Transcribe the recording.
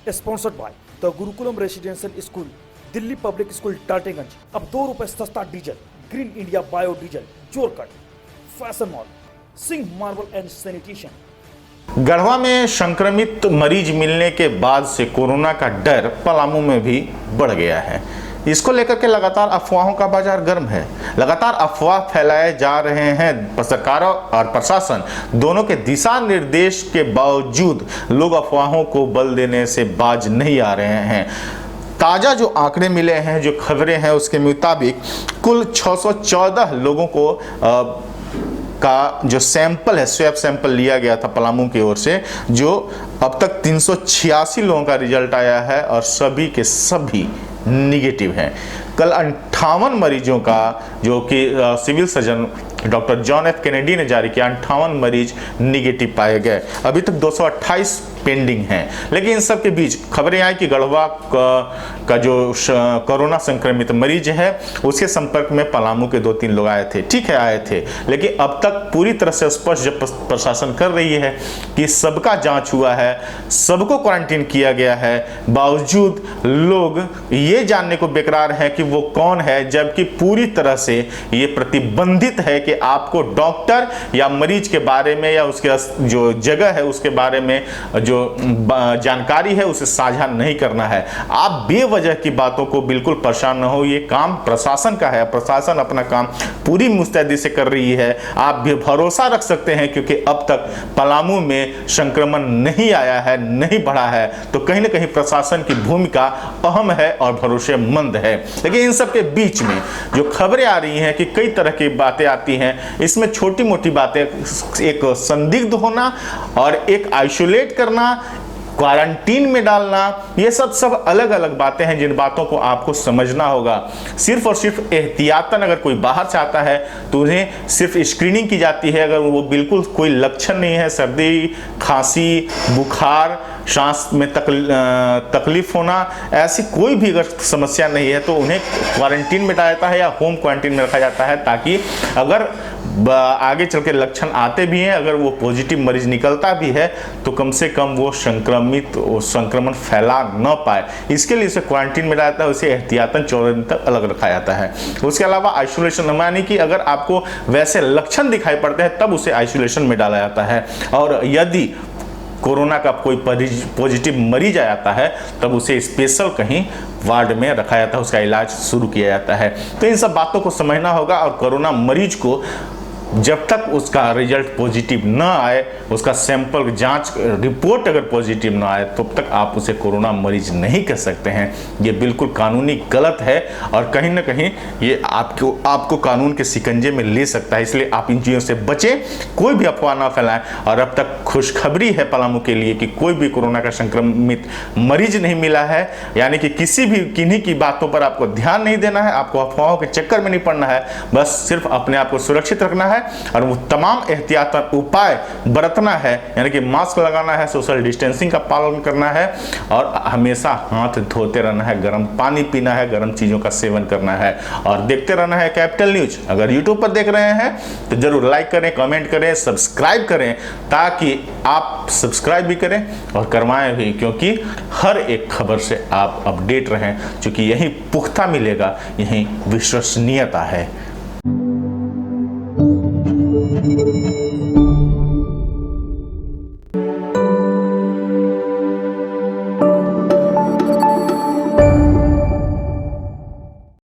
Sponsored by the Gurukulam residential school, Delhi public school Tateganj. अब ₹2 सस्ता diesel, green India bio diesel, चोरकट, fashion mall, Singh marble and sanitation. Garhwa में संक्रमित मरीज मिलने के बाद से कोरोना का डर पलामू में भी बढ़ गया है। इसको लेकर के लगातार अफवाहों का बाजार गर्म है। लगातार अफवाह फैलाए जा रहे हैं। पत्रकारों और प्रशासन दोनों के दिशा निर्देश के बावजूद लोग अफवाहों को बल देने से बाज नहीं आ रहे हैं। ताज़ा जो आंकड़े मिले हैं, जो खबरें हैं, उसके मुताबिक कुल 614 लोगों को का जो सैंपल है, स्वैब सैंपल लिया गया था पलामू की ओर से, जो अब तक 386 लोगों का रिजल्ट आया है और सभी के सभी निगेटिव हैं। कल 58 मरीजों का, जो कि civil surgeon doctor John F Kennedy ने जारी किया, 58 मरीज निगेटिव पाए गए। अभी तक 228 पेंडिंग हैं। लेकिन इन सब के बीच खबरें आई कि गढ़वा का जो कोरोना संक्रमित मरीज है, उसके संपर्क में पलामू के 2-3 लोग आए थे। ठीक है, आए थे, लेकिन अब तक पूरी तरह से स्पष्ट जब प्रशासन कर रही है कि सबका जांच हुआ है, सबको क्वारंटीन किया गया है, बावजूद लोग ये जानने को बेकरार हैं कि वो कौन है, जबकि पूरी तरह से ये प्रतिबंधित है कि आपको डॉक्टर या मरीज के बारे में या उसके जो जगह है उसके बारे में जो जानकारी है उसे साझा नहीं करना है। आप बेवजह की बातों को बिल्कुल परेशान न हो। ये काम प्रशासन का है, प्रशासन अपना काम पूरी मुस्तैदी से कर रही है। आप भी भरोसा रख सकते हैं, क्योंकि अब तक पलामू में संक्रमण नहीं आया है, नहीं बढ़ा है। तो कहीं ना कहीं प्रशासन की भूमिका अहम है और भरोसेमंद है। लेकिन इन सब के बीच में जो खबरें आ रही हैं कि कई तरह की बातें आती हैं, इसमें छोटी मोटी बातें, एक संदिग्ध होना और एक आइसोलेट करना, क्वारंटीन में डालना, ये सब अलग अलग बातें हैं जिन बातों को आपको समझना होगा। सिर्फ और सिर्फ एहतियातन अगर कोई बाहर से आता है तो उन्हें सिर्फ स्क्रीनिंग की जाती है। अगर वो बिल्कुल कोई लक्षण नहीं है, सर्दी, खांसी, बुखार, सांस में तकलीफ होना, ऐसी कोई भी अगर समस्या नहीं है तो उन्हें क्वारंटीन में डाला जाता है या होम क्वारंटीन में रखा जाता है, ताकि अगर आगे चल के लक्षण आते भी हैं, अगर वो पॉजिटिव मरीज निकलता भी है तो कम से कम वो संक्रमण फैला न पाए। इसके लिए उसे क्वारंटीन में डाला जाता है, उसे एहतियातन 14 दिन तक अलग रखा जाता है। उसके अलावा आइसोलेशन, यानी कि अगर आपको वैसे लक्षण दिखाई पड़ते हैं तब उसे आइसोलेशन में डाला जाता है। और यदि कोरोना का कोई पॉजिटिव मरीज आ जाता है तब उसे स्पेशल कहीं वार्ड में रखा जाता है, उसका इलाज शुरू किया जाता है। तो इन सब बातों को समझना होगा। और कोरोना मरीज को जब तक उसका रिजल्ट पॉजिटिव ना आए, उसका सैंपल जांच रिपोर्ट अगर पॉजिटिव ना आए, तब तक आप उसे कोरोना मरीज नहीं कह सकते हैं। ये बिल्कुल कानूनी गलत है और कहीं ना कहीं ये आपको कानून के शिकंजे में ले सकता है। इसलिए आप इन चीज़ों से बचें, कोई भी अफवाह ना फैलाएं। और अब तक खुशखबरी है पलामू के लिए कि कोई भी कोरोना का संक्रमित मरीज नहीं मिला है। यानी कि किन्हीं की बातों पर आपको ध्यान नहीं देना है, आपको अफवाहों के चक्कर में नहीं पड़ना है, बस सिर्फ अपने आप को सुरक्षित रखना है और वो तमाम एहतियातन उपाय बरतना है। यानी कि मास्क लगाना है, सोशल डिस्टेंसिंग का पालन करना है और हमेशा हाथ धोते रहना है, गर्म पानी पीना है, गर्म चीज़ों का सेवन करना है और देखते रहना है कैपिटल न्यूज। अगर यूट्यूब पर देख रहे हैं तो जरूर लाइक करें, कमेंट करें, सब्सक्राइब करें, ताकि आप सब्सक्राइब भी करें और करवाएं भी, क्योंकि हर एक खबर से आप अपडेट रहें, क्योंकि यही पुख्ता मिलेगा, यही विश्वसनीयता है।